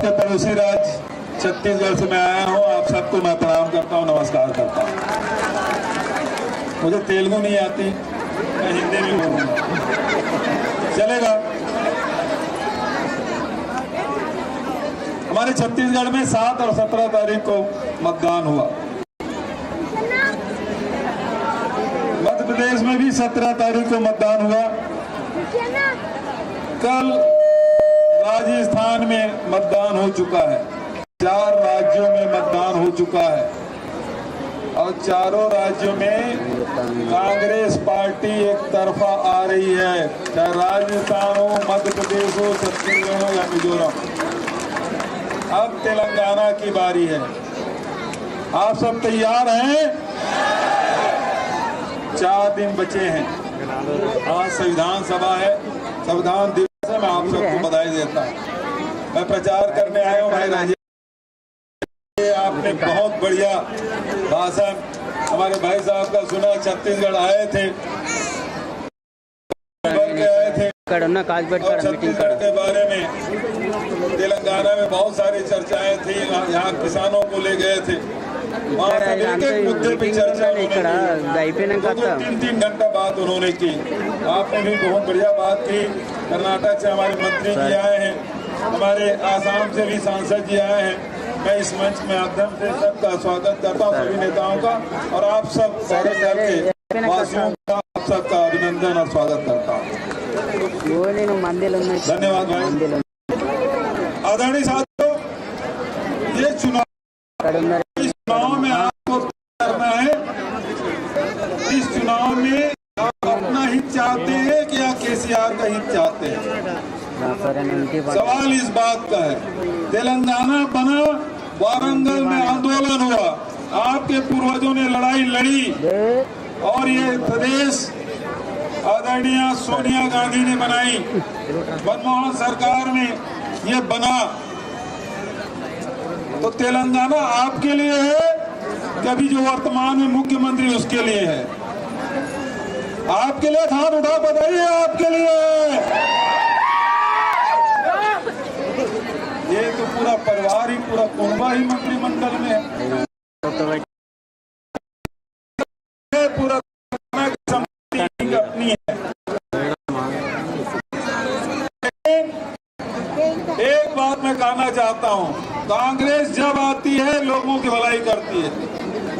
आपके पड़ोसी राज्य छत्तीसगढ़ से मैं आया हूँ। आप सबको मैं प्रणाम करता हूँ, नमस्कार करता हूँ। मुझे तेलुगु नहीं आती, मैं हिंदी में बोलूँगा, चलेगा? हमारे छत्तीसगढ़ में 7 और 17 तारीख को मतदान हुआ। मध्य प्रदेश में भी 17 तारीख को मतदान हुआ। कल राजस्थान में मतदान हो चुका है। 4 राज्यों में मतदान हो चुका है और चारों राज्यों में कांग्रेस पार्टी एक तरफा आ रही है, चाहे राजस्थान हो, मध्य प्रदेश हो, छत्तीसगढ़ हो या मिजोरम। अब तेलंगाना की बारी है। आप सब तैयार हैं? 4 दिन बचे हैं। आज संविधान सभा है, संविधान दिवस है। मैं आप सबको बधाई देता हूँ। मैं प्रचार करने आया हूँ। भाई राजेश, आपने बहुत बढ़िया भाषण हमारे भाई साहब का सुना। छत्तीसगढ़ आए थे, छत्तीसगढ़ के बारे में, तेलंगाना में बहुत सारी चर्चाएं थी। यहाँ किसानों को ले गए थे, वहाँ से एक मुद्दे पे चर्चा 3-3 घंटा बात उन्होंने की। आपने भी बहुत बढ़िया बात की। कर्नाटक से हमारे मंत्री जी आए हैं, हमारे आसाम से भी सांसद जी आए हैं। मैं इस मंच में माध्यम से सबका स्वागत करता हूँ, सभी नेताओं का, और आप सब के वासियों का, आप सबका अभिनंदन और स्वागत करता हूँ। धन्यवाद भाई। आदरणीय साथियों, ये चुनाव में आपको करना है। इस चुनाव में आप अपना हित चाहते हैं कि या केसीआर का हित चाहते हैं? सवाल इस बात का है। तेलंगाना बना, वारंगल में आंदोलन हुआ, आपके पूर्वजों ने लड़ाई लड़ी और ये प्रदेश आदरणीय सोनिया गांधी ने बनाई। मनमोहन सरकार में ये बना। तो तेलंगाना आपके लिए है कि अभी जो वर्तमान में मुख्यमंत्री उसके लिए है? आपके लिए हाथ उठा बताइए, आपके लिए है। ये तो पूरा परिवार ही, पूरा कुनबा ही मंत्रिमंडल में है। पूरा अपनी है। एक बात मैं कहना चाहता हूँ, कांग्रेस जब आती है लोगों की भलाई करती है,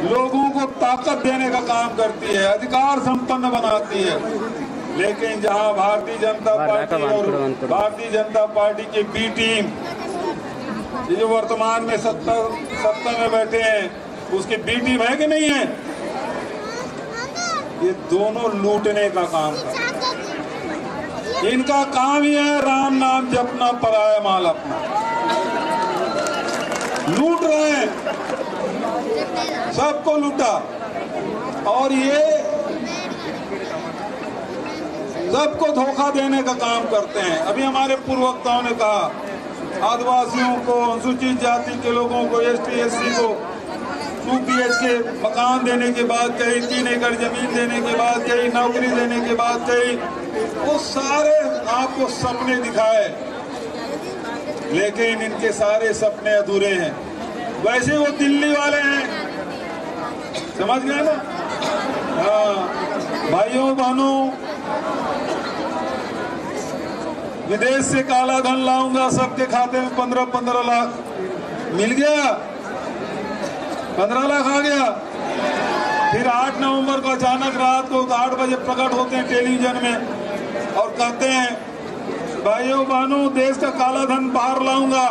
लोगों को ताकत देने का काम करती है, अधिकार संपन्न बनाती है। लेकिन जहाँ भारतीय जनता पार्टी और भारतीय जनता पार्टी की बी टीम, ये जो वर्तमान में सत्ता में बैठे हैं, उसकी बी टीम है कि नहीं है? ये दोनों लूटने का काम करते हैं। इनका काम ही है राम नाम जपना, पराया माल अपना। लूट रहे हैं, सबको लूटा, और ये सबको धोखा देने का काम करते हैं। अभी हमारे पूर्ववक्ताओं ने कहा, आदिवासियों को, अनुसूचित जाति के लोगों को, ST SC को 2 BHK मकान देने के बाद कही, 3 एकड़ जमीन देने के बाद कही, नौकरी देने के बाद कही, वो सारे आपको सपने दिखाए, लेकिन इनके सारे सपने अधूरे हैं। वैसे वो दिल्ली वाले हैं, समझ गए ना? हाँ भाइयों बहनों, विदेश से काला धन लाऊंगा, सबके खाते में 15-15 लाख मिल गया, 15 लाख आ गया। फिर 8 नवंबर को अचानक रात को 8 बजे प्रकट होते हैं टेलीविजन में और कहते हैं, भाइयों बहनों, देश का काला धन बाहर लाऊंगा,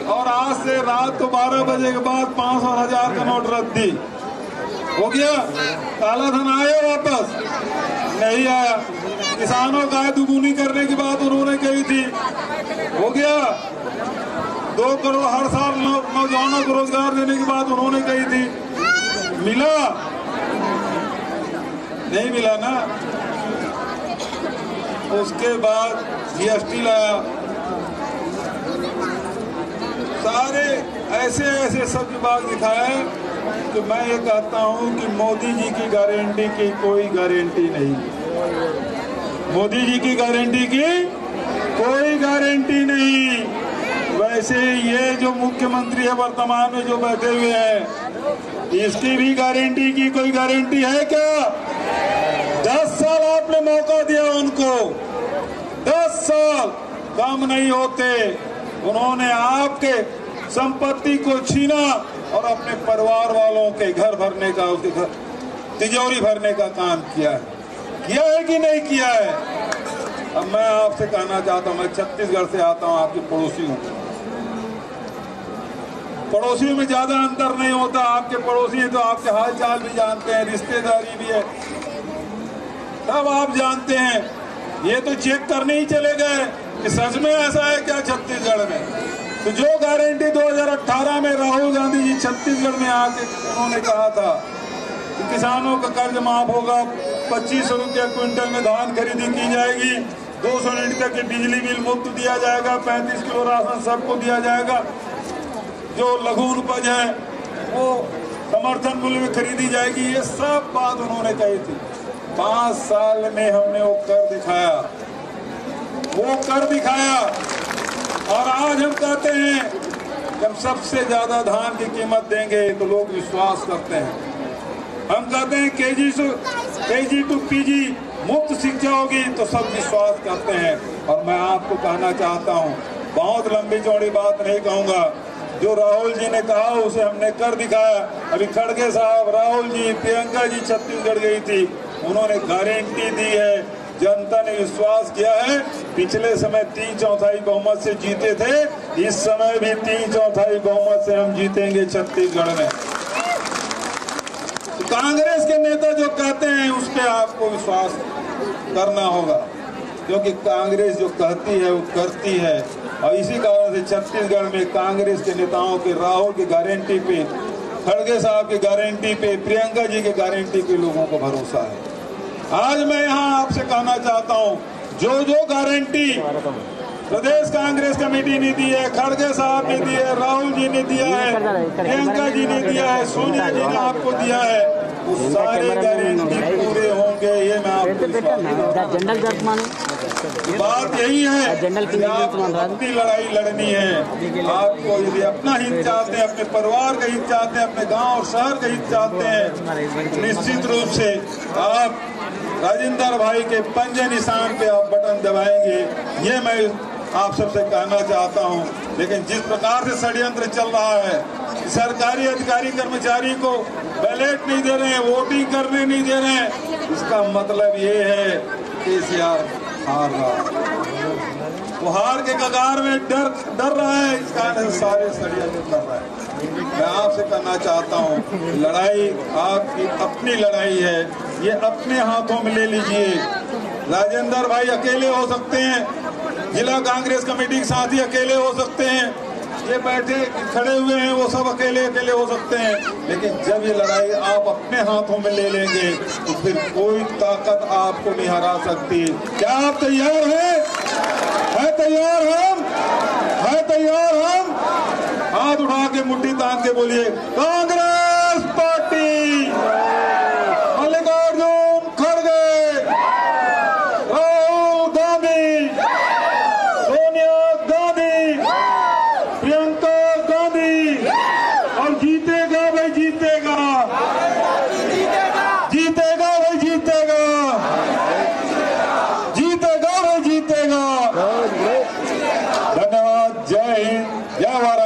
और आज से रात को 12 बजे के बाद 500 और 1000 का नोट रद्दी हो गया। काला धन आया वापस? नहीं आया। किसानों का आय दुगुनी करने की बात उन्होंने कही थी, हो गया। 2 करोड़ हर साल नौजवानों को रोजगार देने की बात उन्होंने कही थी, मिला? नहीं मिला ना। उसके बाद GST लाया, सारे ऐसे सब विभाग दिखाए। तो मैं ये कहता हूं कि मोदी जी की गारंटी की कोई गारंटी नहीं, मोदी जी की गारंटी की कोई गारंटी नहीं। वैसे ये जो मुख्यमंत्री है वर्तमान में जो बैठे हुए हैं, इसकी भी गारंटी की कोई गारंटी है क्या? 10 साल आपने मौका दिया उनको, 10 साल कम नहीं होते। उन्होंने आपके संपत्ति को छीना और अपने परिवार वालों के घर भरने का, उसके घर तिजोरी भरने का काम किया है कि नहीं किया है? अब मैं आपसे कहना चाहता हूं, मैं छत्तीसगढ़ से आता हूं, आपके पड़ोसी हूं। पड़ोसियों में ज्यादा अंतर नहीं होता। आपके पड़ोसी हैं तो आपके हाल चाल भी जानते हैं, रिश्तेदारी भी है, सब आप जानते हैं। ये तो चेक करने ही चले गए कि सच में ऐसा है क्या छत्तीसगढ़ में। तो जो गारंटी 2018 में राहुल गांधी जी छत्तीसगढ़ में आके उन्होंने कहा था कि किसानों का कर्ज माफ होगा, 2500 रुपया क्विंटल में धान खरीदी की जाएगी, 200 यूनिट तक की बिजली बिल मुफ्त दिया जाएगा, 35 किलो राशन सबको दिया जाएगा, जो लघु उपज है वो समर्थन मूल्य में खरीदी जाएगी, ये सब बात उन्होंने कही थी। 5 साल में हमने वो कर दिखाया और आज हम कहते हैं कि हम सबसे ज्यादा धान की कीमत देंगे तो लोग विश्वास करते हैं। हम कहते हैं केजी टू पीजी मुफ्त शिक्षा होगी तो सब विश्वास करते हैं। और मैं आपको कहना चाहता हूं, बहुत लंबी चौड़ी बात नहीं कहूंगा, जो राहुल जी ने कहा उसे हमने कर दिखाया। अभी खड़गे साहब, राहुल जी, प्रियंका जी छत्तीसगढ़ गई थी, उन्होंने गारंटी दी है, जनता ने विश्वास किया है। पिछले समय 3/4 बहुमत से जीते थे, इस समय भी 3/4 बहुमत से हम जीतेंगे छत्तीसगढ़ में। तो कांग्रेस के नेता जो कहते हैं उस पर आपको विश्वास करना होगा, क्योंकि कांग्रेस जो कहती है वो करती है। और इसी कारण से छत्तीसगढ़ में कांग्रेस के नेताओं के, राहुल की गारंटी पे, खड़गे साहब की गारंटी पे, प्रियंका जी की गारंटी पे लोगों को भरोसा है। आज मैं यहाँ आपसे कहना चाहता हूँ, जो गारंटी प्रदेश कांग्रेस कमेटी ने दी है, खड़गे साहब ने दी है, राहुल जी ने दिया है, प्रियंका जी ने दिया है, सोनिया जी ने आपको दिया है, वो सारे गारंटी पूरे होंगे, ये मैं आपको बात यही है कि आप अपनी लड़ाई लड़नी है। आपको यदि अपना हित चाहते हैं, अपने परिवार का हित चाहते हैं, अपने गांव और शहर का हित चाहते हैं, निश्चित रूप से आप राजेंद्र भाई के पंजे निशान पे आप बटन दबाएंगे, ये मैं आप सबसे कहना चाहता हूं। लेकिन जिस प्रकार से षड्यंत्र चल रहा है, सरकारी अधिकारी कर्मचारी को बैलेट नहीं दे रहे हैं, वोटिंग करने नहीं दे रहे हैं, इसका मतलब ये है केसीआर हार रहा, वो हार के कगार में डर रहा है, इस कारण सारे षड्यंत्र कर रहा है। मैं आपसे कहना चाहता हूँ, लड़ाई आपकी अपनी लड़ाई है, ये अपने हाथों में ले लीजिए। राजेंद्र भाई अकेले हो सकते हैं, जिला कांग्रेस कमेटी के साथी अकेले हो सकते हैं, ये बैठे खड़े हुए हैं वो सब अकेले हो सकते हैं, लेकिन जब ये लड़ाई आप अपने हाथों में ले लेंगे तो फिर कोई ताकत आपको नहीं हरा सकती। क्या आप तैयार हैं? है तैयार हम? है तैयार हम? हाथ उठा के मुट्ठी तान के बोलिए, कांग्रेस पार्टी, मल्लिकार्जुन खड़गे, राहुल गांधी, सोनिया गांधी, प्रियंका गांधी, और जीतेगा भाई जीतेगा, जीतेगा भाई जीतेगा, जीतेगा भाई जीतेगा। धन्यवाद। जय हिंद, जय भारत।